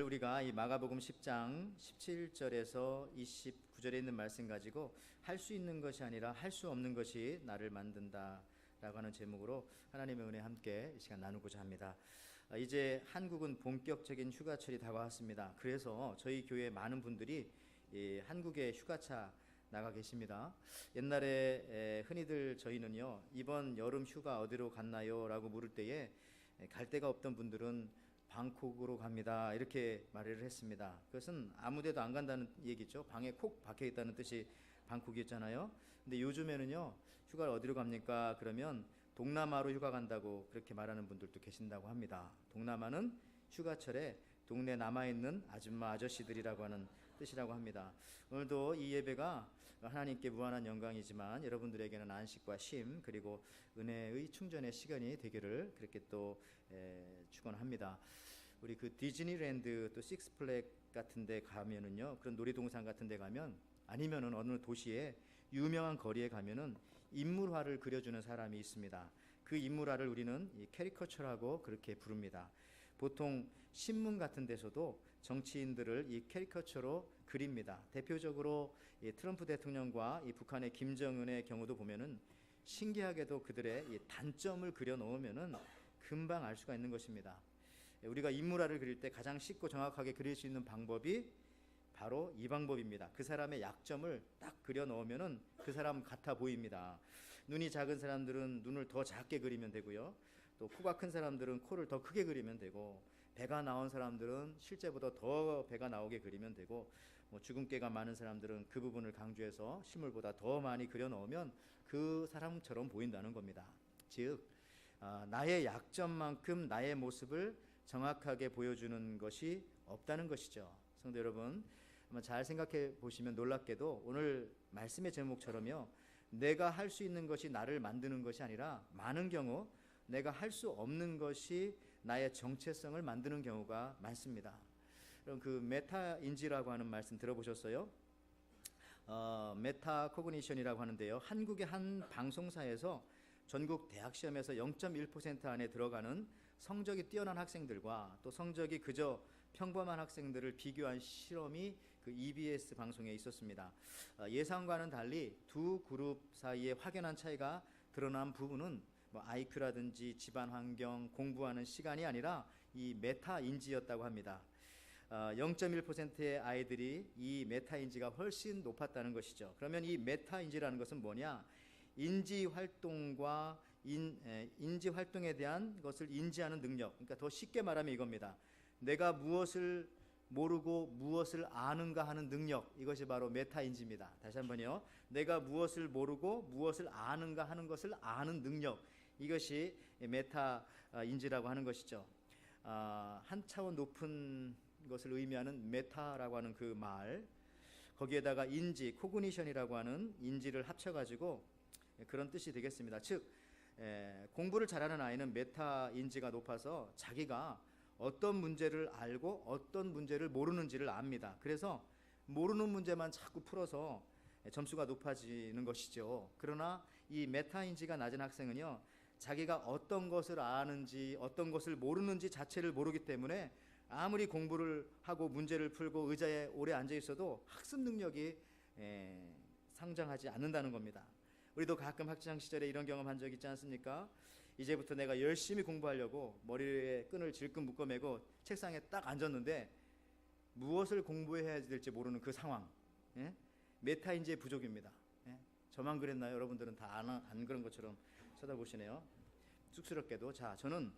우리가 이 마가복음 10장 17절에서 29절에 있는 말씀 가지고 할 수 있는 것이 아니라 할 수 없는 것이 나를 만든다 라고 하는 제목으로 하나님의 은혜 함께 이 시간 나누고자 합니다. 이제 한국은 본격적인 휴가철이 다가왔습니다. 그래서 저희 교회 많은 분들이 한국에 휴가차 나가 계십니다. 옛날에 흔히들 저희는요, 이번 여름 휴가 어디로 갔나요? 라고 물을 때에 갈 데가 없던 분들은 방콕으로 갑니다 이렇게 말을 했습니다. 그것은 아무데도 안 간다는 얘기죠. 방에 콕 박혀 있다는 뜻이 방콕이었잖아요. 근데 요즘에는요, 휴가를 어디로 갑니까? 그러면 동남아로 휴가 간다고 그렇게 말하는 분들도 계신다고 합니다. 동남아는 휴가철에 동네 남아있는 아줌마 아저씨들이라고 하는 뜻이라고 합니다. 오늘도 이 예배가 하나님께 무한한 영광이지만 여러분들에게는 안식과 쉼 그리고 은혜의 충전의 시간이 되기를 그렇게 또 축원합니다. 우리 그 디즈니랜드 또 식스플렉 같은 데 가면은요, 그런 놀이동산 같은 데 가면, 아니면은 어느 도시에 유명한 거리에 가면은 인물화를 그려주는 사람이 있습니다. 그 인물화를 우리는 이 캐리커처라고 그렇게 부릅니다. 보통 신문 같은 데서도 정치인들을 이 캐리커처로 그립니다. 대표적으로 이 트럼프 대통령과 이 북한의 김정은의 경우도 보면은 신기하게도 그들의 이 단점을 그려 놓으면은 금방 알 수가 있는 것입니다. 우리가 인물화를 그릴 때 가장 쉽고 정확하게 그릴 수 있는 방법이 바로 이 방법입니다. 그 사람의 약점을 딱 그려 넣으면은 그 사람 같아 보입니다. 눈이 작은 사람들은 눈을 더 작게 그리면 되고요. 또 코가 큰 사람들은 코를 더 크게 그리면 되고, 배가 나온 사람들은 실제보다 더 배가 나오게 그리면 되고, 주근깨가 많은 사람들은 그 부분을 강조해서 실물보다 더 많이 그려 넣으면 그 사람처럼 보인다는 겁니다. 즉, 나의 약점만큼 나의 모습을 정확하게 보여주는 것이 없다는 것이죠. 성도 여러분, 한번 잘 생각해 보시면 놀랍게도 오늘 말씀의 제목처럼요, 내가 할 수 있는 것이 나를 만드는 것이 아니라 많은 경우 내가 할 수 없는 것이 나의 정체성을 만드는 경우가 많습니다. 그럼 그 메타인지라고 하는 말씀 들어보셨어요? 메타 코그니션이라고 하는데요, 한국의 한 방송사에서 전국 대학 시험에서 0.1% 안에 들어가는 성적이 뛰어난 학생들과 또 성적이 그저 평범한 학생들을 비교한 실험이 그 EBS 방송에 있었습니다. 예상과는 달리 두 그룹 사이에 확연한 차이가 드러난 부분은 IQ라든지 집안 환경, 공부하는 시간이 아니라 이 메타인지였다고 합니다. 0.1%의 아이들이 이 메타인지가 훨씬 높았다는 것이죠. 그러면 이 메타인지라는 것은 뭐냐? 인지활동과 인지활동에 대한 것을 인지하는 능력, 그러니까 더 쉽게 말하면 이겁니다. 내가 무엇을 모르고 무엇을 아는가 하는 능력, 이것이 바로 메타인지입니다. 다시 한번요, 내가 무엇을 모르고 무엇을 아는가 하는 것을 아는 능력, 이것이 메타인지라고 하는 것이죠. 한 차원 높은 것을 의미하는 메타라고 하는 그 말, 거기에다가 인지, 코그니션이라고 하는 인지를 합쳐가지고 그런 뜻이 되겠습니다. 즉, 공부를 잘하는 아이는 메타인지가 높아서 자기가 어떤 문제를 알고 어떤 문제를 모르는지를 압니다. 그래서 모르는 문제만 자꾸 풀어서 점수가 높아지는 것이죠. 그러나 이 메타인지가 낮은 학생은요, 자기가 어떤 것을 아는지 어떤 것을 모르는지 자체를 모르기 때문에 아무리 공부를 하고 문제를 풀고 의자에 오래 앉아 있어도 학습 능력이 상장하지 않는다는 겁니다. 우리도 가끔 학창 시절에 이런 경험한 적 있지 않습니까? 이제부터 내가 열심히 공부하려고 머리에 끈을 질끈 묶어매고 책상에 딱 앉았는데 무엇을 공부해야 될지 모르는 그 상황, 메타인지의 부족입니다. 저만 그랬나요? 여러분들은 다 안 그런 것처럼 쳐다보시네요. 쑥스럽게도. 자, 저는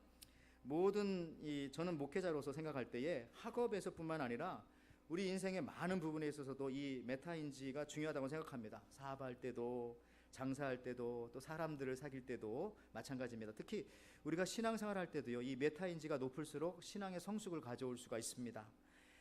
저는 목회자로서 생각할 때에 학업에서뿐만 아니라 우리 인생의 많은 부분에 있어서도 이 메타인지가 중요하다고 생각합니다. 사업할 때도, 장사할 때도, 또 사람들을 사귈 때도 마찬가지입니다. 특히 우리가 신앙생활 할 때도요, 이 메타인지가 높을수록 신앙의 성숙을 가져올 수가 있습니다.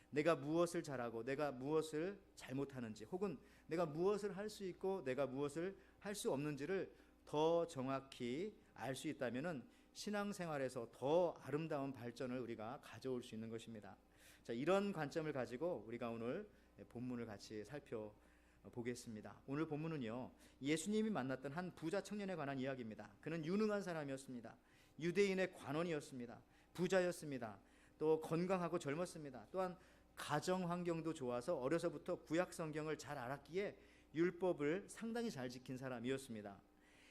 내가 무엇을 잘하고 내가 무엇을 잘못하는지, 혹은 내가 무엇을 할 수 있고 내가 무엇을 할 수 없는지를 더 정확히 알 수 있다면은 신앙생활에서 더 아름다운 발전을 우리가 가져올 수 있는 것입니다. 자, 이런 관점을 가지고 우리가 오늘 본문을 같이 살펴보겠습니다. 오늘 본문은요, 예수님이 만났던 한 부자 청년에 관한 이야기입니다. 그는 유능한 사람이었습니다. 유대인의 관원이었습니다. 부자였습니다. 또 건강하고 젊었습니다. 또한 가정 환경도 좋아서 어려서부터 구약 성경을 잘 알았기에 율법을 상당히 잘 지킨 사람이었습니다.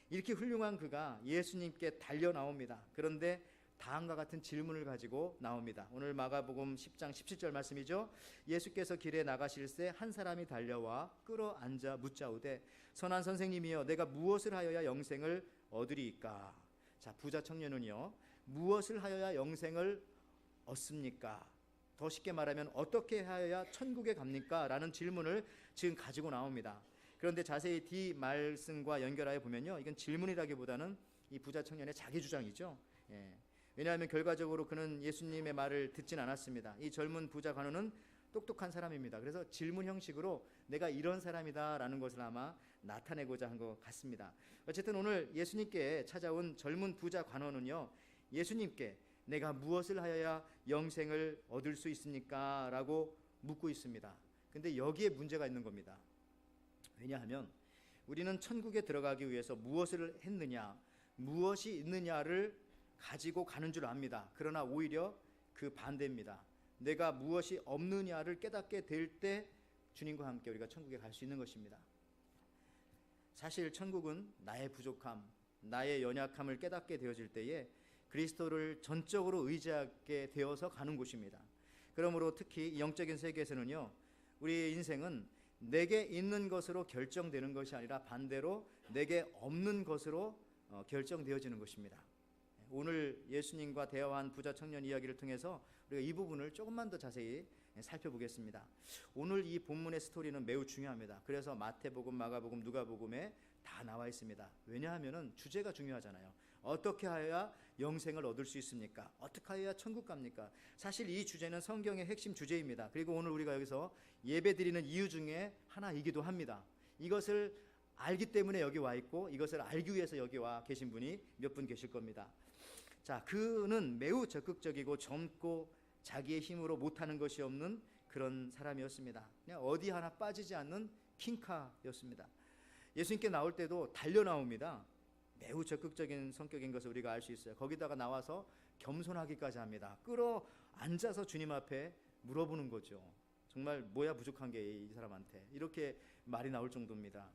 이렇게 훌륭한 그가 예수님께 달려 나옵니다. 그런데 다음과 같은 질문을 가지고 나옵니다. 오늘 마가복음 10장 17절 말씀이죠. 예수께서 길에 나가실새 한 사람이 달려와 끌어앉아 묻자오되 선한 선생님이여 내가 무엇을 하여야 영생을 얻으리이까. 자, 부자 청년은요, 무엇을 하여야 영생을 얻습니까? 더 쉽게 말하면 어떻게 하여야 천국에 갑니까? 라는 질문을 지금 가지고 나옵니다. 그런데 자세히 뒤 말씀과 연결하여 보면요, 이건 질문이라기보다는 이 부자 청년의 자기 주장이죠. 왜냐하면 결과적으로 그는 예수님의 말을 듣진 않았습니다. 이 젊은 부자 관원은 똑똑한 사람입니다. 그래서 질문 형식으로 내가 이런 사람이다라는 것을 아마 나타내고자 한 것 같습니다. 어쨌든 오늘 예수님께 찾아온 젊은 부자 관원은요, 예수님께 내가 무엇을 하여야 영생을 얻을 수 있습니까? 라고 묻고 있습니다. 근데 여기에 문제가 있는 겁니다. 왜냐하면 우리는 천국에 들어가기 위해서 무엇을 했느냐, 무엇이 있느냐를 가지고 가는 줄 압니다. 그러나 오히려 그 반대입니다. 내가 무엇이 없느냐를 깨닫게 될 때 주님과 함께 우리가 천국에 갈 수 있는 것입니다. 사실 천국은 나의 부족함, 나의 연약함을 깨닫게 되어질 때에 그리스도를 전적으로 의지하게 되어서 가는 곳입니다. 그러므로 특히 영적인 세계에서는요, 우리의 인생은 내게 있는 것으로 결정되는 것이 아니라 반대로 내게 없는 것으로 결정되어지는 것입니다. 오늘 예수님과 대화한 부자 청년 이야기를 통해서 우리가 이 부분을 조금만 더 자세히 살펴보겠습니다. 오늘 이 본문의 스토리는 매우 중요합니다. 그래서 마태복음, 마가복음, 누가복음에 다 나와 있습니다. 왜냐하면 주제가 중요하잖아요. 어떻게 하여야 영생을 얻을 수 있습니까? 어떻게 하여야 천국 갑니까? 사실 이 주제는 성경의 핵심 주제입니다. 그리고 오늘 우리가 여기서 예배드리는 이유 중에 하나이기도 합니다. 이것을 알기 때문에 여기 와 있고 이것을 알기 위해서 여기 와 계신 분이 몇 분 계실 겁니다. 자, 그는 매우 적극적이고 젊고 자기의 힘으로 못하는 것이 없는 그런 사람이었습니다. 그냥 어디 하나 빠지지 않는 킹카였습니다. 예수님께 나올 때도 달려 나옵니다. 매우 적극적인 성격인 것을 우리가 알 수 있어요. 거기다가 나와서 겸손하기까지 합니다. 끌어앉아서 주님 앞에 물어보는 거죠. 정말 뭐야 부족한 게 이 사람한테, 이렇게 말이 나올 정도입니다.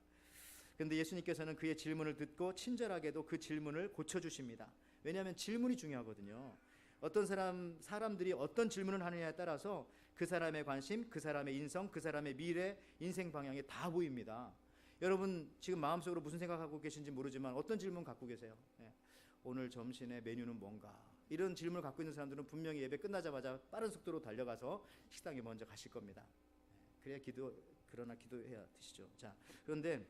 그런데 예수님께서는 그의 질문을 듣고 친절하게도 그 질문을 고쳐주십니다. 왜냐하면 질문이 중요하거든요. 어떤 사람들이 어떤 질문을 하느냐에 따라서 그 사람의 관심, 그 사람의 인성, 그 사람의 미래, 인생 방향이 다 보입니다. 여러분 지금 마음속으로 무슨 생각하고 계신지 모르지만 어떤 질문 갖고 계세요? 오늘 점심의 메뉴는 뭔가? 이런 질문을 갖고 있는 사람들은 분명히 예배 끝나자마자 빠른 속도로 달려가서 식당에 먼저 가실 겁니다. 그래야 그러나 기도해야 드시죠. 자, 그런데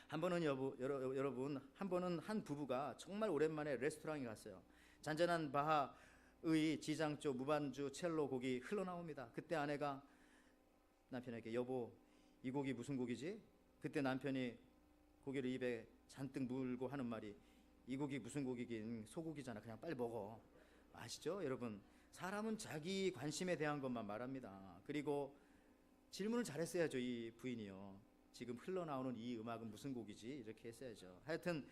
한 번은 여러분 한 번은 한 부부가 정말 오랜만에 레스토랑에 갔어요. 잔잔한 바하의 지장조, 무반주, 첼로 곡이 흘러나옵니다. 그때 아내가 남편에게 여보 이 곡이 무슨 곡이지? 그때 남편이 고개를 입에 잔뜩 물고 하는 말이 이 곡이 무슨 곡이긴 소고기잖아. 그냥 빨리 먹어. 아시죠? 여러분 사람은 자기 관심에 대한 것만 말합니다. 그리고 질문을 잘했어야죠. 이 부인이요. 지금 흘러나오는 이 음악은 무슨 곡이지? 이렇게 했어야죠. 하여튼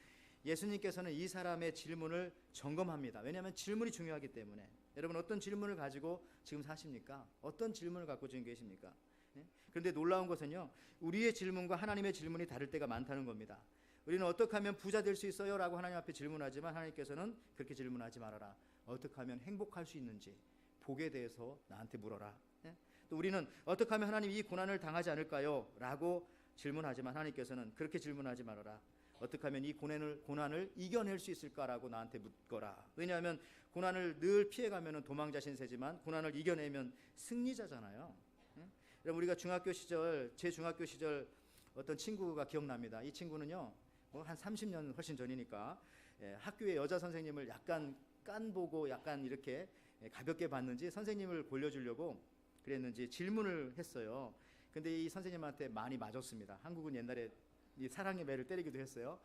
예수님께서는 이 사람의 질문을 점검합니다. 왜냐하면 질문이 중요하기 때문에. 여러분 어떤 질문을 가지고 지금 사십니까? 어떤 질문을 갖고 지금 계십니까? 그런데 놀라운 것은요, 우리의 질문과 하나님의 질문이 다를 때가 많다는 겁니다. 우리는 어떻게 하면 부자 될 수 있어요? 라고 하나님 앞에 질문하지만 하나님께서는 그렇게 질문하지 말아라. 어떻게 하면 행복할 수 있는지 복에 대해서 나한테 물어라. 또 우리는 어떻게 하면 하나님 이 고난을 당하지 않을까요? 라고 질문하지만 하나님께서는 그렇게 질문하지 말아라. 어떻게 하면 이 고난을 이겨낼 수 있을까라고 나한테 묻거라. 왜냐하면 고난을 늘 피해가면 도망자 신세지만 고난을 이겨내면 승리자잖아요. 여러분 우리가 제 중학교 시절 어떤 친구가 기억납니다. 이 친구는요, 한 30년 훨씬 전이니까 학교의 여자 선생님을 약간 깐보고 약간 이렇게 가볍게 봤는지 선생님을 골려주려고 그랬는지 질문을 했어요. 근데 이 선생님한테 많이 맞았습니다. 한국은 옛날에 이 사랑의 매를 때리기도 했어요.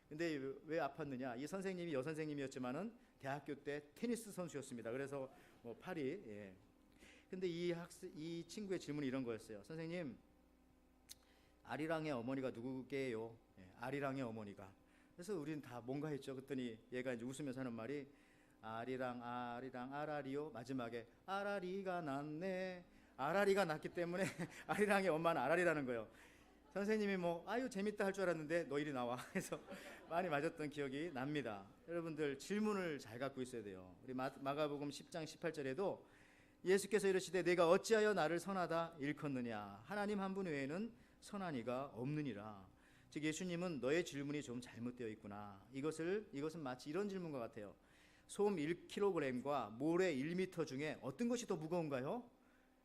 근데 왜 아팠느냐? 이 선생님이 여선생님이었지만은 대학교 때 테니스 선수였습니다. 그래서 팔이 근데 이 친구의 질문이 이런 거였어요. 선생님, 아리랑의 어머니가 누구게요? 아리랑의 어머니가. 그래서 우리는 다 뭔가 했죠. 그랬더니 얘가 이제 웃으면서 하는 말이 아리랑 아리랑 아라리요. 마지막에 아라리가 났네. 아라리가 났기 때문에 아리랑의 엄마는 아라리라는 거예요. 선생님이 뭐 아유 재밌다 할 줄 알았는데 너 이리 나와 해서 많이 맞았던 기억이 납니다. 여러분들 질문을 잘 갖고 있어야 돼요. 우리 마가복음 10장 18절에도 예수께서 이르시되 내가 어찌하여 나를 선하다 일컫느냐 하나님 한 분 외에는 선한 이가 없느니라. 즉 예수님은 너의 질문이 좀 잘못되어 있구나. 이것은 마치 이런 질문과 같아요. 솜 1kg과 모래 1m 중에 어떤 것이 더 무거운가요?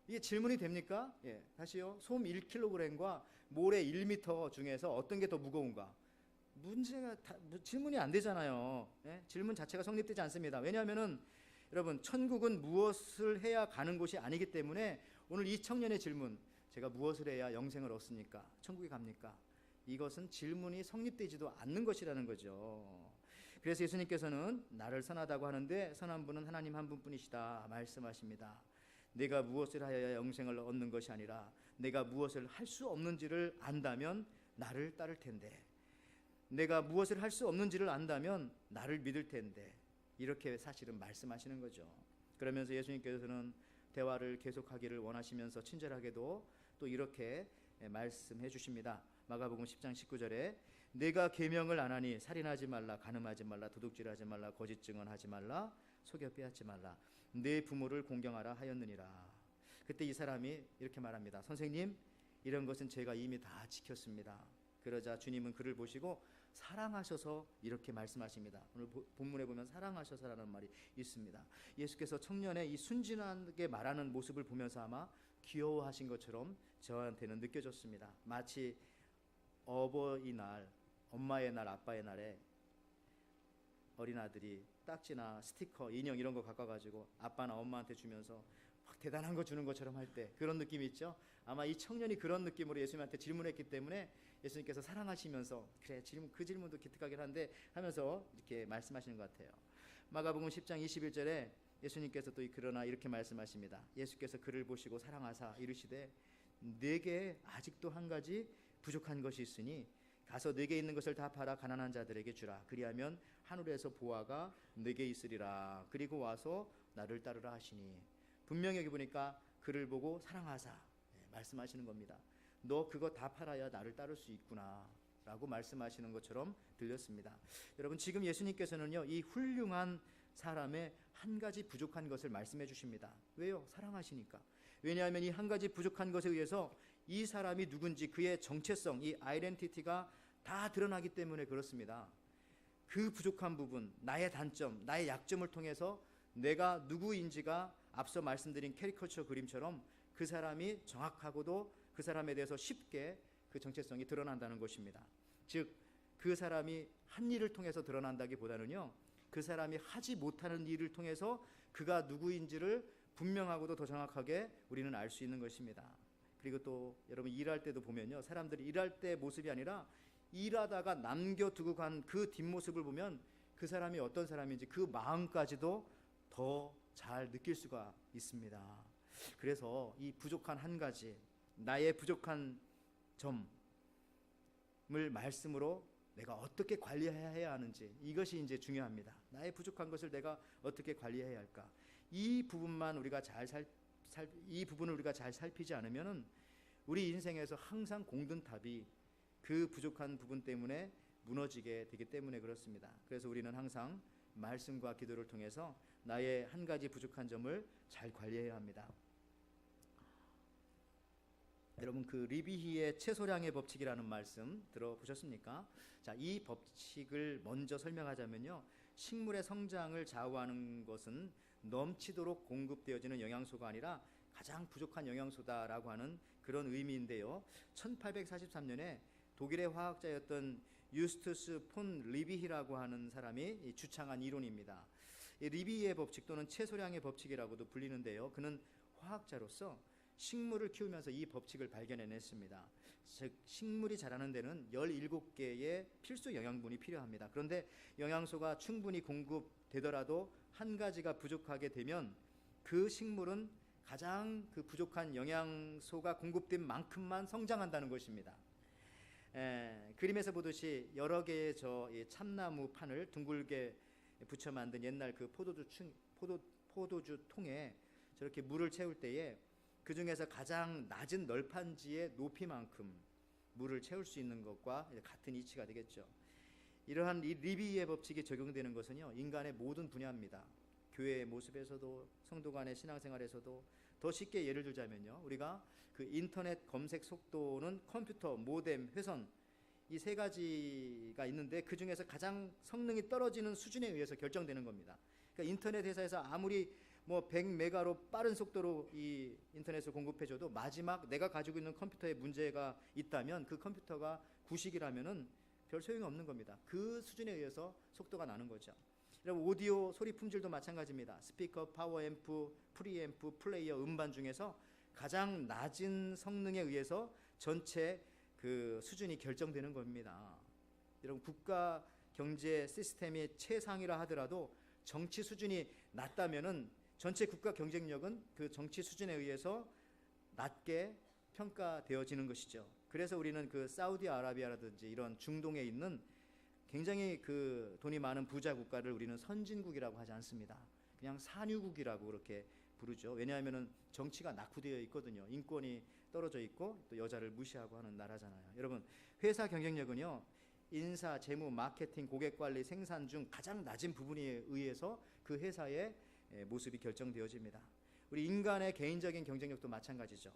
이게 질문이 됩니까? 예, 다시요. 솜 1kg과 모래 1m 중에서 어떤 게 더 무거운가? 문제가 질문이 안 되잖아요. 예? 질문 자체가 성립되지 않습니다. 왜냐하면은 여러분 천국은 무엇을 해야 가는 곳이 아니기 때문에 오늘 이 청년의 질문, 제가 무엇을 해야 영생을 얻습니까? 천국에 갑니까? 이것은 질문이 성립되지도 않는 것이라는 거죠. 그래서 예수님께서는 나를 선하다고 하는데 선한 분은 하나님 한 분뿐이시다 말씀하십니다. 내가 무엇을 하여야 영생을 얻는 것이 아니라 내가 무엇을 할 수 없는지를 안다면 나를 따를 텐데, 내가 무엇을 할 수 없는지를 안다면 나를 믿을 텐데, 이렇게 사실은 말씀하시는 거죠. 그러면서 예수님께서는 대화를 계속하기를 원하시면서 친절하게도 또 이렇게 말씀해 주십니다. 마가복음 10장 19절에 내가 계명을 안 하니 살인하지 말라, 간음하지 말라, 도둑질하지 말라, 거짓 증언하지 말라, 속여 빼앗지 말라, 내 부모를 공경하라 하였느니라. 그때 이 사람이 이렇게 말합니다. 선생님, 이런 것은 제가 이미 다 지켰습니다. 그러자 주님은 그를 보시고 사랑하셔서 이렇게 말씀하십니다. 오늘 본문에 보면 사랑하셔서라는 말이 있습니다. 예수께서 청년의 이 순진하게 말하는 모습을 보면서 아마 귀여워하신 것처럼 저한테는 느껴졌습니다. 마치 어버이날, 엄마의 날, 아빠의 날에 어린아들이 딱지나 스티커, 인형 이런 거 갖고 아빠나 엄마한테 주면서 막 대단한 거 주는 것처럼 할 때 그런 느낌이 있죠. 아마 이 청년이 그런 느낌으로 예수님한테 질문했기 때문에 예수님께서 사랑하시면서 그래, 그 질문도 기특하긴 한데 하면서 이렇게 말씀하시는 것 같아요. 마가복음 10장 21절에 예수님께서 또 그러나 이렇게 말씀하십니다. 예수께서 그를 보시고 사랑하사 이르시되 내게 아직도 한 가지 부족한 것이 있으니 가서 내게 있는 것을 다 팔아 가난한 자들에게 주라. 그리하면 하늘에서 보화가 내게 있으리라. 그리고 와서 나를 따르라 하시니, 분명히 여기 보니까 그를 보고 사랑하사 말씀하시는 겁니다. 너 그거 다 팔아야 나를 따를 수 있구나 라고 말씀하시는 것처럼 들렸습니다. 여러분, 지금 예수님께서는요 이 훌륭한 사람의 한 가지 부족한 것을 말씀해 주십니다. 왜요? 사랑하시니까. 왜냐하면 이 한 가지 부족한 것에 의해서 이 사람이 누군지 그의 정체성, 이 아이덴티티가 다 드러나기 때문에 그렇습니다. 그 부족한 부분, 나의 단점, 나의 약점을 통해서 내가 누구인지가 앞서 말씀드린 캐리커처 그림처럼 그 사람이 정확하고도 그 사람에 대해서 쉽게 그 정체성이 드러난다는 것입니다. 즉, 그 사람이 한 일을 통해서 드러난다기보다는요, 그 사람이 하지 못하는 일을 통해서 그가 누구인지를 분명하고도 더 정확하게 우리는 알 수 있는 것입니다. 그리고 또 여러분 일할 때도 보면요, 사람들이 일할 때 모습이 아니라 일하다가 남겨두고 간 그 뒷모습을 보면 그 사람이 어떤 사람인지 그 마음까지도 더 잘 느낄 수가 있습니다. 그래서 이 부족한 한 가지, 나의 부족한 점을 말씀으로 내가 어떻게 관리해야 하는지, 이것이 이제 중요합니다. 나의 부족한 것을 내가 어떻게 관리해야 할까? 이 부분만 우리가 이 부분을 우리가 잘 살피지 않으면은 우리 인생에서 항상 공든탑이 그 부족한 부분 때문에 무너지게 되기 때문에 그렇습니다. 그래서 우리는 항상 말씀과 기도를 통해서 나의 한 가지 부족한 점을 잘 관리해야 합니다. 여러분, 그 리비히의 채소량의 법칙이라는 말씀 들어보셨습니까? 자, 이 법칙을 먼저 설명하자면요, 식물의 성장을 좌우하는 것은 넘치도록 공급되어지는 영양소가 아니라 가장 부족한 영양소다라고 하는 그런 의미인데요, 1843년에 독일의 화학자였던 유스투스 폰 리비히라고 하는 사람이 주창한 이론입니다. 이 리비히의 법칙 또는 채소량의 법칙이라고도 불리는데요, 그는 화학자로서 식물을 키우면서 이 법칙을 발견해냈습니다. 즉, 식물이 자라는 데는 17개의 필수 영양분이 필요합니다. 그런데 영양소가 충분히 공급되더라도 한 가지가 부족하게 되면 그 식물은 가장 그 부족한 영양소가 공급된 만큼만 성장한다는 것입니다. 그림에서 보듯이 여러 개의 참나무 판을 둥글게 부쳐 만든 옛날 그 포도주 통에 저렇게 물을 채울 때에 그 중에서 가장 낮은 널판지의 높이만큼 물을 채울 수 있는 것과 같은 이치가 되겠죠. 이러한 이 리비의 법칙이 적용되는 것은요, 인간의 모든 분야입니다. 교회의 모습에서도, 성도 간의 신앙생활에서도. 더 쉽게 예를 들자면요, 우리가 그 인터넷 검색 속도는 컴퓨터, 모뎀, 회선, 이 세 가지가 있는데 그 중에서 가장 성능이 떨어지는 수준에 의해서 결정되는 겁니다. 그러니까 인터넷 회사에서 아무리 뭐 100메가로 빠른 속도로 이 인터넷을 공급해줘도 마지막 내가 가지고 있는 컴퓨터에 문제가 있다면 그 컴퓨터가 구식이라면은 별 소용이 없는 겁니다. 그 수준에 의해서 속도가 나는 거죠. 여러분, 오디오 소리 품질도 마찬가지입니다. 스피커, 파워앰프, 프리앰프, 플레이어, 음반 중에서 가장 낮은 성능에 의해서 전체 그 수준이 결정되는 겁니다. 여러분, 국가 경제 시스템이 최상이라 하더라도 정치 수준이 낮다면은 전체 국가 경쟁력은 그 정치 수준에 의해서 낮게 평가되어지는 것이죠. 그래서 우리는 그 사우디아라비아라든지 이런 중동에 있는 굉장히 그 돈이 많은 부자 국가를 우리는 선진국이라고 하지 않습니다. 그냥 산유국이라고 그렇게 부르죠. 왜냐하면은 정치가 낙후되어 있거든요. 인권이 떨어져 있고 또 여자를 무시하고 하는 나라잖아요. 여러분, 회사 경쟁력은요, 인사, 재무, 마케팅, 고객 관리, 생산 중 가장 낮은 부분에 의해서 그 회사의 모습이 결정되어집니다. 우리 인간의 개인적인 경쟁력도 마찬가지죠.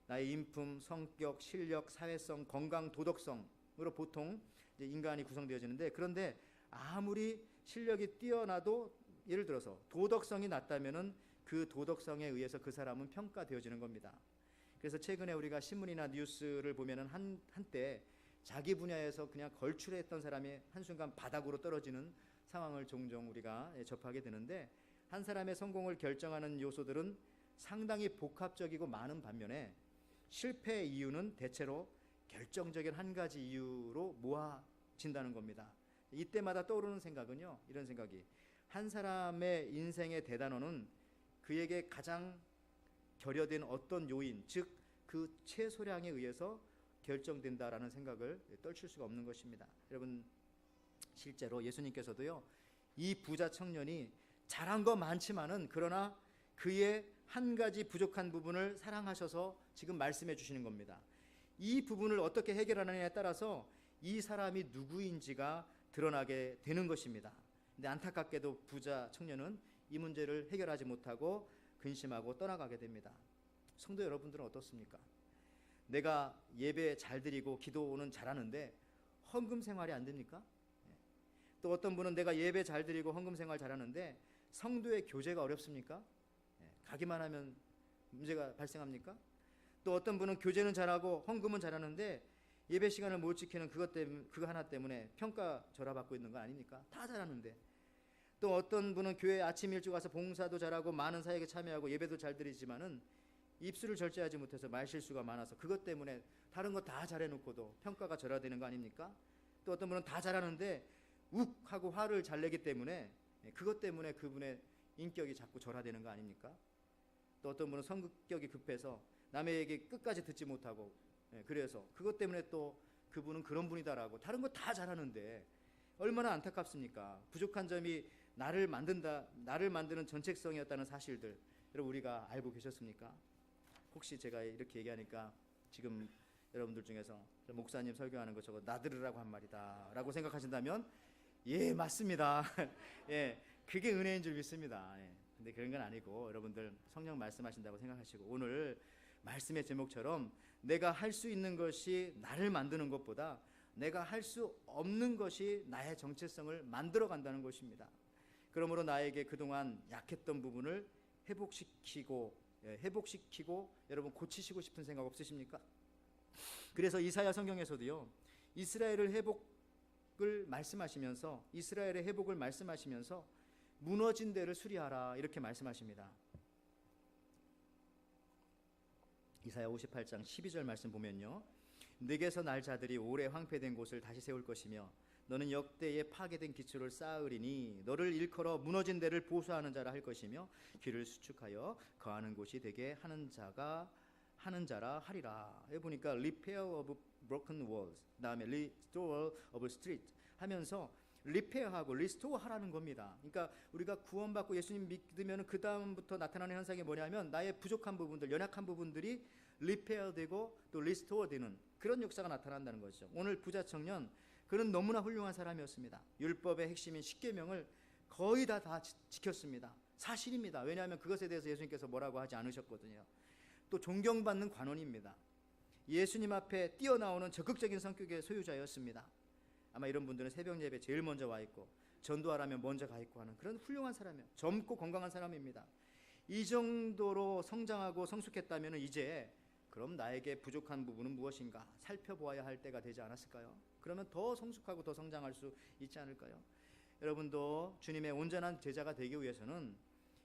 나의 인품, 성격, 실력, 사회성, 건강, 도덕성으로 보통 이제 인간이 구성되어지는데, 그런데 아무리 실력이 뛰어나도 예를 들어서 도덕성이 낮다면은 그 도덕성에 의해서 그 사람은 평가되어지는 겁니다. 그래서 최근에 우리가 신문이나 뉴스를 보면은 한때 자기 분야에서 그냥 걸출했던 사람이 한순간 바닥으로 떨어지는 상황을 종종 우리가 접하게 되는데, 한 사람의 성공을 결정하는 요소들은 상당히 복합적이고 많은 반면에 실패의 이유는 대체로 결정적인 한 가지 이유로 모아진다는 겁니다. 이때마다 떠오르는 생각은요, 이런 생각이, 한 사람의 인생의 대단원은 그에게 가장 결여된 어떤 요인, 즉 그 최소량에 의해서 결정된다라는 생각을 떨칠 수가 없는 것입니다. 여러분, 실제로 예수님께서도요, 이 부자 청년이 잘한 거 많지만은 그러나 그의 한 가지 부족한 부분을 사랑하셔서 지금 말씀해 주시는 겁니다. 이 부분을 어떻게 해결하느냐에 따라서 이 사람이 누구인지가 드러나게 되는 것입니다. 근데 안타깝게도 부자 청년은 이 문제를 해결하지 못하고 근심하고 떠나가게 됩니다. 성도 여러분들은 어떻습니까? 내가 예배 잘 드리고 기도는 잘하는데 헌금 생활이 안 됩니까? 또 어떤 분은 내가 예배 잘 드리고 헌금 생활 잘하는데 성도의 교제가 어렵습니까? 가기만 하면 문제가 발생합니까? 또 어떤 분은 교제는 잘하고 헌금은 잘하는데 예배 시간을 못 지키는 그거 하나 때문에 평가절하받고 있는 거 아닙니까? 다 잘하는데. 또 어떤 분은 교회 아침 일찍 와서 봉사도 잘하고 많은 사역에 참여하고 예배도 잘 드리지만은 입술을 절제하지 못해서 말실수가 많아서 그것 때문에 다른 거 다 잘해놓고도 평가가 절하되는 거 아닙니까? 또 어떤 분은 다 잘하는데 욱 하고 화를 잘 내기 때문에 그것 때문에 그분의 인격이 자꾸 절하되는 거 아닙니까? 또 어떤 분은 성격이 급해서 남의 얘기 끝까지 듣지 못하고, 그래서 그것 때문에 또 그분은 그런 분이다라고 다른 거 다 잘하는데 얼마나 안타깝습니까? 부족한 점이 나를 만드는 전책성이었다는 사실들, 여러분 우리가 알고 계셨습니까? 혹시 제가 이렇게 얘기하니까 지금 여러분들 중에서 목사님 설교하는 거 저거 나들으라고 한 말이다 라고 생각하신다면, 예, 맞습니다. 예, 그게 은혜인 줄 믿습니다. 예, 근데 그런 건 아니고 여러분들 성령 말씀하신다고 생각하시고, 오늘 말씀의 제목처럼 내가 할 수 있는 것이 나를 만드는 것보다 내가 할 수 없는 것이 나의 정체성을 만들어 간다는 것입니다. 그러므로 나에게 그동안 약했던 부분을 회복시키고 여러분 고치시고 싶은 생각 없으십니까? 그래서 이사야 성경에서도요, 이스라엘의 회복을 말씀하시면서 무너진 데를 수리하라 이렇게 말씀하십니다. 이사야 58장 12절 말씀 보면요, 네게서 날 자들이 오래 황폐된 곳을 다시 세울 것이며 너는 역대에 파괴된 기초를 쌓으리니 너를 일컬어 무너진 데를 보수하는 자라 할 것이며 길을 수축하여 거하는 곳이 되게 하는 자라 하리라. 여기 보니까 repair of broken walls, 그다음에 restore of street 하면서 리페어하고 리스토어하라는 겁니다. 그러니까 우리가 구원받고 예수님 믿으면 그 다음부터 나타나는 현상이 뭐냐면 나의 부족한 부분들, 연약한 부분들이 리페어되고 또 리스토어되는 그런 역사가 나타난다는 거죠. 오늘 부자 청년, 그는 너무나 훌륭한 사람이었습니다. 율법의 핵심인 십계명을 거의 다 지켰습니다. 사실입니다. 왜냐하면 그것에 대해서 예수님께서 뭐라고 하지 않으셨거든요. 또 존경받는 관원입니다. 예수님 앞에 뛰어나오는 적극적인 성격의 소유자였습니다. 아마 이런 분들은 새벽 예배 제일 먼저 와 있고 전도하라면 먼저 가 있고 하는 그런 훌륭한 사람이에요. 젊고 건강한 사람입니다. 이 정도로 성장하고 성숙했다면 이제 그럼 나에게 부족한 부분은 무엇인가 살펴보아야 할 때가 되지 않았을까요? 그러면 더 성숙하고 더 성장할 수 있지 않을까요? 여러분도 주님의 온전한 제자가 되기 위해서는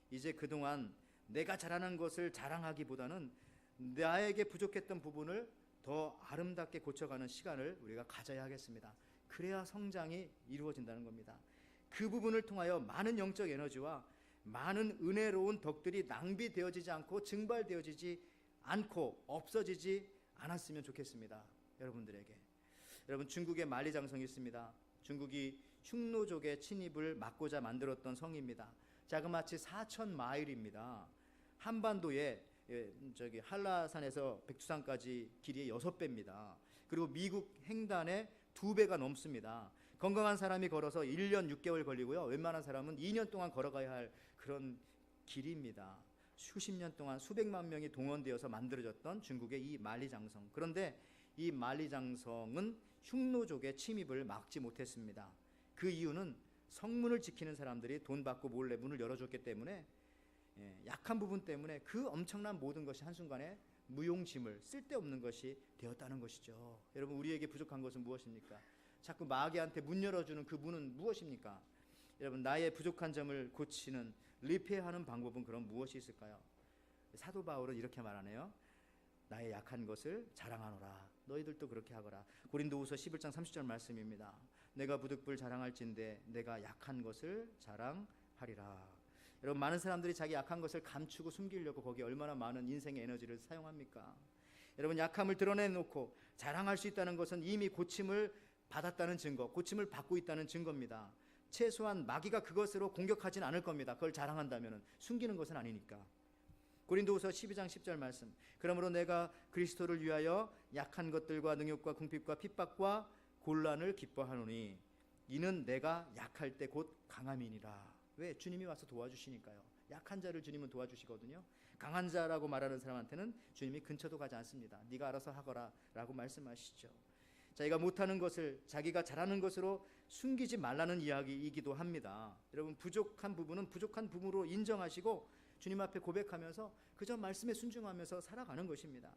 이제 그동안 내가 잘하는 것을 자랑하기보다는 나에게 부족했던 부분을 더 아름답게 고쳐가는 시간을 우리가 가져야 하겠습니다. 그래야 성장이 이루어진다는 겁니다. 그 부분을 통하여 많은 영적 에너지와 많은 은혜로운 덕들이 낭비되어지지 않고 증발되어지지 않고 없어지지 않았으면 좋겠습니다. 여러분들에게. 여러분, 중국에 만리장성이 있습니다. 중국이 흉노족의 침입을 막고자 만들었던 성입니다. 자그마치 4,000마일입니다. 한반도에 한라산에서 백두산까지 길이 6배입니다. 그리고 미국 횡단의 2배가 넘습니다. 건강한 사람이 걸어서 1년 6개월 걸리고요. 웬만한 사람은 2년 동안 걸어가야 할 그런 길입니다. 수십 년 동안 수백만 명이 동원되어서 만들어졌던 중국의 이 만리장성. 그런데 이 만리장성은 흉노족의 침입을 막지 못했습니다. 그 이유는 성문을 지키는 사람들이 돈 받고 몰래 문을 열어줬기 때문에, 약한 부분 때문에 그 엄청난 모든 것이 한순간에 무용지물, 쓸데없는 것이 되었다는 것이죠. 여러분, 우리에게 부족한 것은 무엇입니까? 자꾸 마귀한테 문 열어주는 그 문은 무엇입니까? 여러분, 나의 부족한 점을 고치는, 리페어하는 방법은 그럼 무엇이 있을까요? 사도 바울은 이렇게 말하네요. 나의 약한 것을 자랑하노라. 너희들도 그렇게 하거라. 고린도후서 11장 30절 말씀입니다. 내가 부득불 자랑할진대 내가 약한 것을 자랑하리라. 여러분, 많은 사람들이 자기 약한 것을 감추고 숨기려고 거기에 얼마나 많은 인생의 에너지를 사용합니까? 여러분, 약함을 드러내놓고 자랑할 수 있다는 것은 이미 고침을 받았다는 증거, 고침을 받고 있다는 증거입니다. 최소한 마귀가 그것으로 공격하진 않을 겁니다. 그걸 자랑한다면, 숨기는 것은 아니니까. 고린도후서 12장 10절 말씀. 그러므로 내가 그리스도를 위하여 약한 것들과 능욕과 궁핍과 핍박과 곤란을 기뻐하노니 이는 내가 약할 때 곧 강함이니라. 왜? 주님이 와서 도와주시니까요. 약한 자를 주님은 도와주시거든요. 강한 자라고 말하는 사람한테는 주님이 근처도 가지 않습니다. 네가 알아서 하거라 라고 말씀하시죠. 자기가 못하는 것을 자기가 잘하는 것으로 숨기지 말라는 이야기이기도 합니다. 여러분, 부족한 부분은 부족한 부분으로 인정하시고 주님 앞에 고백하면서 그저 말씀에 순종하면서 살아가는 것입니다.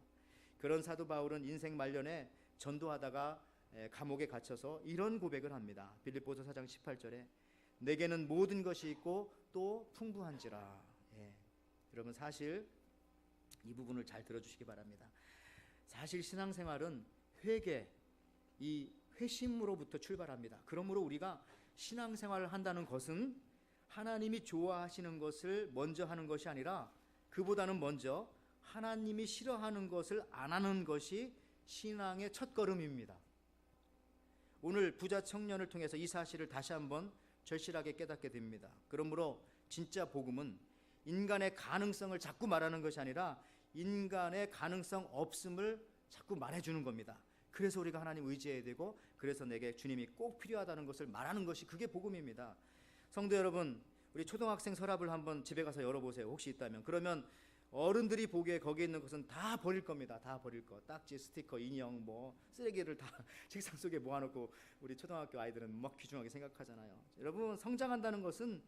그런 사도 바울은 인생 말년에 전도하다가 감옥에 갇혀서 이런 고백을 합니다. 빌립보서 4장 18절에 내게는 모든 것이 있고 또 풍부한지라. 여러분, 사실 이 부분을 잘 들어주시기 바랍니다. 사실 신앙생활은 회개, 이 회심으로부터 출발합니다. 그러므로 우리가 신앙생활을 한다는 것은 하나님이 좋아하시는 것을 먼저 하는 것이 아니라 그보다는 먼저 하나님이 싫어하는 것을 안 하는 것이 신앙의 첫걸음입니다. 오늘 부자 청년을 통해서 이 사실을 다시 한번 절실하게 깨닫게 됩니다. 그러므로 진짜 복음은 인간의 가능성을 자꾸 말하는 것이 아니라 인간의 가능성 없음을 자꾸 말해주는 겁니다. 그래서 우리가 하나님 의지해야 되고, 그래서 내게 주님이 꼭 필요하다는 것을 말하는 것이 그게 복음입니다. 성도 여러분, 우리 초등학생 서랍을 한번 집에 가서 열어보세요. 혹시 있다면. 그러면 어른들이 보기에 거기에 있는 것은 다 버릴 겁니다. 다 버릴 거. 딱지, 스티커, 인형, 쓰레기를 다 책상 속에 모아놓고 우리 초등학교 아이들은 막 귀중하게 생각하잖아요. 여러분, 성장한다는 것은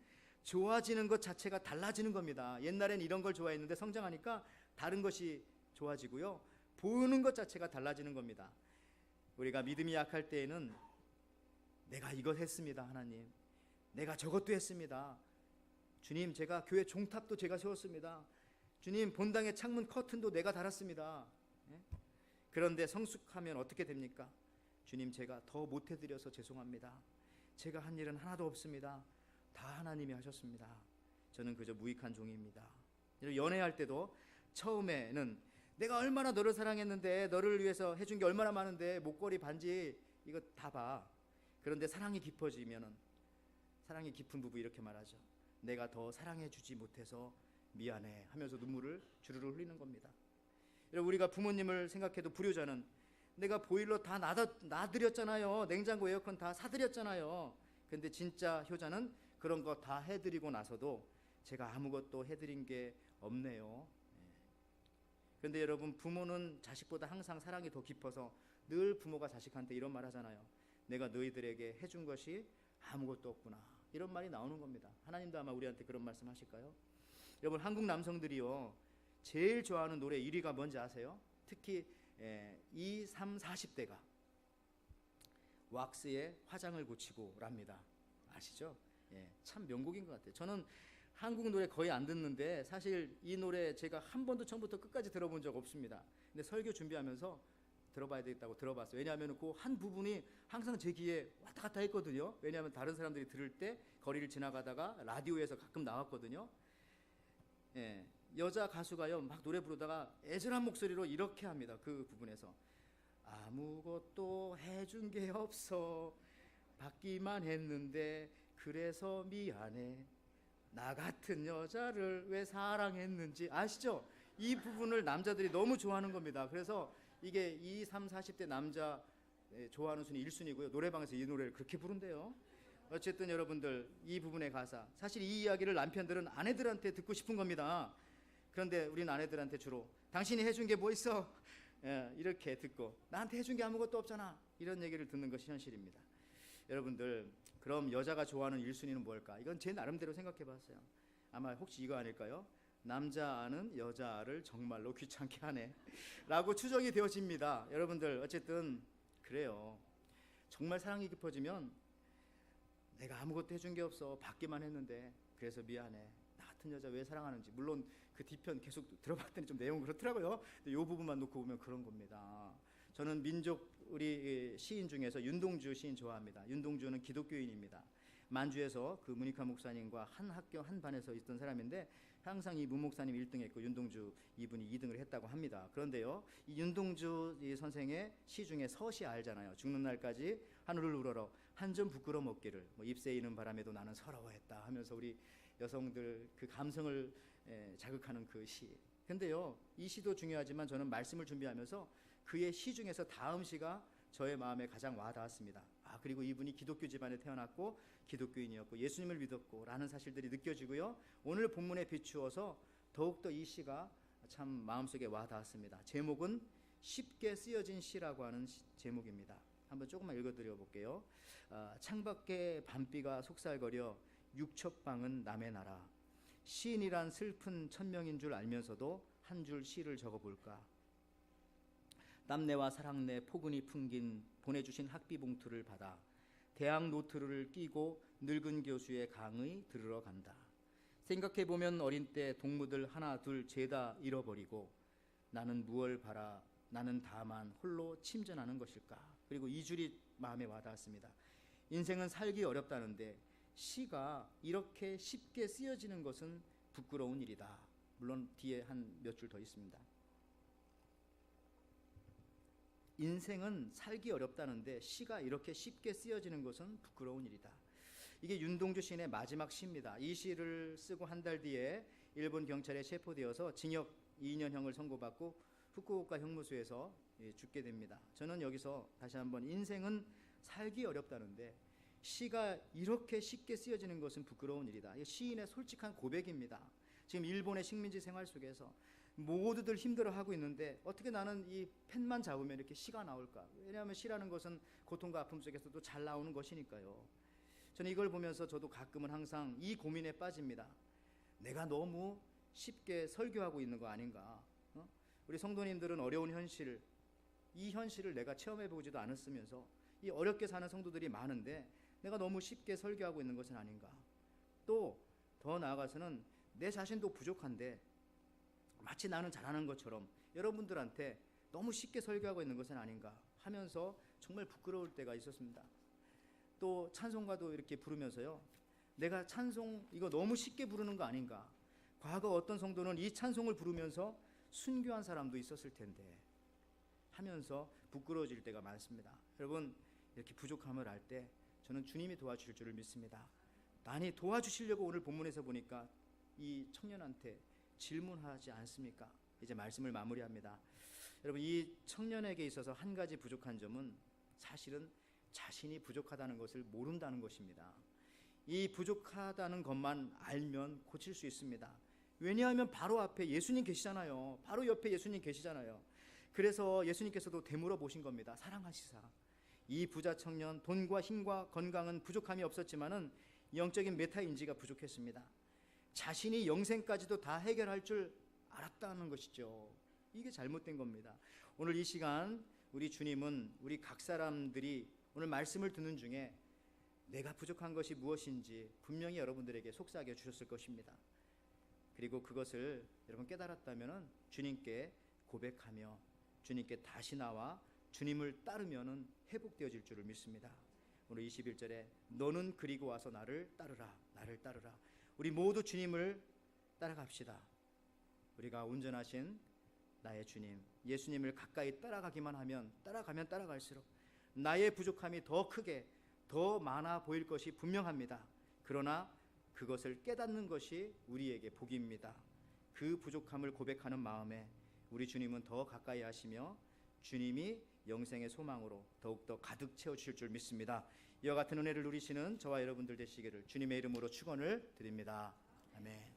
좋아지는 것 자체가 달라지는 겁니다. 옛날엔 이런 걸 좋아했는데 성장하니까 다른 것이 좋아지고요. 보는 것 자체가 달라지는 겁니다. 우리가 믿음이 약할 때에는 내가 이것 했습니다. 하나님, 내가 저것도 했습니다. 주님, 제가 교회 종탑도 제가 세웠습니다. 주님, 본당의 창문 커튼도 내가 달았습니다. 그런데 성숙하면 어떻게 됩니까? 주님, 제가 더 못해드려서 죄송합니다. 제가 한 일은 하나도 없습니다. 다 하나님이 하셨습니다. 저는 그저 무익한 종입니다. 연애할 때도 처음에는 내가 얼마나 너를 사랑했는데, 너를 위해서 해준 게 얼마나 많은데, 목걸이, 반지 이거 다 봐. 그런데 사랑이 깊어지면은, 사랑이 깊은 부부 이렇게 말하죠. 내가 더 사랑해 주지 못해서 미안해 하면서 눈물을 주르르 흘리는 겁니다. 여러분, 우리가 부모님을 생각해도 불효자는 내가 보일러 다 놔드렸잖아요. 냉장고 에어컨 다 사드렸잖아요. 근데 진짜 효자는 그런 거 다 해드리고 나서도 제가 아무것도 해드린 게 없네요. 그런데 여러분, 부모는 자식보다 항상 사랑이 더 깊어서 늘 부모가 자식한테 이런 말 하잖아요. 내가 너희들에게 해준 것이 아무것도 없구나, 이런 말이 나오는 겁니다. 하나님도 아마 우리한테 그런 말씀 하실까요? 여러분, 한국 남성들이요 제일 좋아하는 노래 1위가 뭔지 아세요? 특히 20, 30, 40대가 왁스의 화장을 고치고 랍니다. 아시죠? 참 명곡인 것 같아요. 저는 한국 노래 거의 안 듣는데 사실 이 노래 제가 한 번도 처음부터 끝까지 들어본 적 없습니다. 근데 설교 준비하면서 들어봐야 되겠다고 들어봤어요. 왜냐하면 그 한 부분이 항상 제 귀에 왔다 갔다 했거든요. 왜냐하면 다른 사람들이 들을 때 거리를 지나가다가 라디오에서 가끔 나왔거든요. 여자 가수가요 막 노래 부르다가 애절한 목소리로 이렇게 합니다. 그 부분에서 아무것도 해준 게 없어, 받기만 했는데 그래서 미안해, 나 같은 여자를 왜 사랑했는지. 아시죠? 이 부분을 남자들이 너무 좋아하는 겁니다. 그래서 이게 20, 30, 40대 남자 좋아하는 순위 1순위고요. 노래방에서 이 노래를 그렇게 부른대요. 어쨌든 여러분들, 이 부분의 가사, 사실 이 이야기를 남편들은 아내들한테 듣고 싶은 겁니다. 그런데 우리는 아내들한테 주로 당신이 해준 게 뭐 있어? 이렇게 듣고 나한테 해준 게 아무것도 없잖아, 이런 얘기를 듣는 것이 현실입니다. 여러분들, 그럼 여자가 좋아하는 1순위는 뭘까? 이건 제 나름대로 생각해 봤어요. 아마 혹시 이거 아닐까요? 남자아는 여자를 정말로 귀찮게 하네 라고 추정이 되어집니다. 여러분들, 어쨌든 그래요. 정말 사랑이 깊어지면 내가 아무것도 해준 게 없어, 받기만 했는데 그래서 미안해, 나 같은 여자 왜 사랑하는지. 물론 그 뒤편 계속 들어봤더니 좀 내용은 그렇더라고요. 근데 이 부분만 놓고 보면 그런 겁니다. 저는 민족 우리 시인 중에서 윤동주 시인 좋아합니다. 윤동주는 기독교인입니다. 만주에서 그 문익환 목사님과 한 학교 한 반에서 있던 사람인데 항상 이 문 목사님 1등했고 윤동주 이분이 2등을 했다고 합니다. 그런데요, 이 윤동주 이 선생의 시 중에 서시 알잖아요. 죽는 날까지 하늘을 우러러 한 점 부끄러 먹기를, 잎새 이는 바람에도 나는 서러워했다 하면서 우리 여성들 그 감성을 자극하는 그 시. 근데요, 이 시도 중요하지만 저는 말씀을 준비하면서 그의 시 중에서 다음 시가 저의 마음에 가장 와닿았습니다. 그리고 이분이 기독교 집안에 태어났고 기독교인이었고 예수님을 믿었고 라는 사실들이 느껴지고요, 오늘 본문에 비추어서 더욱더 이 시가 참 마음속에 와닿았습니다. 제목은 쉽게 쓰여진 시라고 하는 제목입니다. 한번 조금만 읽어드려 볼게요. 창밖에 밤비가 속살거려 육척방은 남의 나라, 시인이란 슬픈 천명인 줄 알면서도 한 줄 시를 적어볼까. 땀내와 사랑내 포근히 풍긴 보내주신 학비 봉투를 받아 대학 노트를 끼고 늙은 교수의 강의 들으러 간다. 생각해보면 어린 때 동무들 하나 둘 죄다 잃어버리고 나는 무얼 바라, 나는 다만 홀로 침전하는 것일까. 그리고 이 줄이 마음에 와닿았습니다. 인생은 살기 어렵다는데 시가 이렇게 쉽게 쓰여지는 것은 부끄러운 일이다. 물론 뒤에 한 몇 줄 더 있습니다. 인생은 살기 어렵다는데 시가 이렇게 쉽게 쓰여지는 것은 부끄러운 일이다. 이게 윤동주 시인의 마지막 시입니다. 이 시를 쓰고 한 달 뒤에 일본 경찰에 체포되어서 징역 2년형을 선고받고 후쿠오카 형무소에서 죽게 됩니다. 저는 여기서 다시 한번 인생은 살기 어렵다는데 시가 이렇게 쉽게 쓰여지는 것은 부끄러운 일이다. 시인의 솔직한 고백입니다. 지금 일본의 식민지 생활 속에서 모두들 힘들어하고 있는데 어떻게 나는 이 펜만 잡으면 이렇게 시가 나올까? 왜냐하면 시라는 것은 고통과 아픔 속에서도 잘 나오는 것이니까요. 저는 이걸 보면서 저도 가끔은 항상 이 고민에 빠집니다. 내가 너무 쉽게 설교하고 있는 거 아닌가? 우리 성도님들은 어려운 현실, 이 현실을 내가 체험해보지도 않았으면서 이 어렵게 사는 성도들이 많은데 내가 너무 쉽게 설교하고 있는 것은 아닌가? 또 더 나아가서는 내 자신도 부족한데 마치 나는 잘하는 것처럼 여러분들한테 너무 쉽게 설교하고 있는 것은 아닌가 하면서 정말 부끄러울 때가 있었습니다. 또 찬송가도 이렇게 부르면서요, 내가 찬송 이거 너무 쉽게 부르는 거 아닌가. 과거 어떤 성도는 이 찬송을 부르면서 순교한 사람도 있었을 텐데 하면서 부끄러워질 때가 많습니다. 여러분, 이렇게 부족함을 알 때 저는 주님이 도와주실 줄을 믿습니다. 아니, 도와주시려고 오늘 본문에서 보니까 이 청년한테 질문하지 않습니까? 이제 말씀을 마무리합니다. 여러분, 이 청년에게 있어서 한 가지 부족한 점은 사실은 자신이 부족하다는 것을 모른다는 것입니다. 이 부족하다는 것만 알면 고칠 수 있습니다. 왜냐하면 바로 앞에 예수님 계시잖아요. 바로 옆에 예수님 계시잖아요. 그래서 예수님께서도 되물어 보신 겁니다. 사랑하시사. 이 부자 청년, 돈과 힘과 건강은 부족함이 없었지만은 영적인 메타인지가 부족했습니다. 자신이 영생까지도 다 해결할 줄 알았다는 것이죠. 이게 잘못된 겁니다. 오늘 이 시간 우리 주님은 우리 각 사람들이 오늘 말씀을 듣는 중에 내가 부족한 것이 무엇인지 분명히 여러분들에게 속삭여 주셨을 것입니다. 그리고 그것을 여러분 깨달았다면 주님께 고백하며 주님께 다시 나와 주님을 따르면 회복되어질 줄을 믿습니다. 오늘 21절에 너는 그리고 와서 나를 따르라, 나를 따르라. 우리 모두 주님을 따라갑시다. 우리가 온전하신 나의 주님, 예수님을 가까이 따라가기만 하면 따라가면 따라갈수록 나의 부족함이 더 크게 더 많아 보일 것이 분명합니다. 그러나 그것을 깨닫는 것이 우리에게 복입니다. 그 부족함을 고백하는 마음에 우리 주님은 더 가까이 하시며 주님이 영생의 소망으로 더욱더 가득 채워주실 줄 믿습니다. 이와 같은 은혜를 누리시는 저와 여러분들 되시기를 주님의 이름으로 축원을 드립니다. 아멘.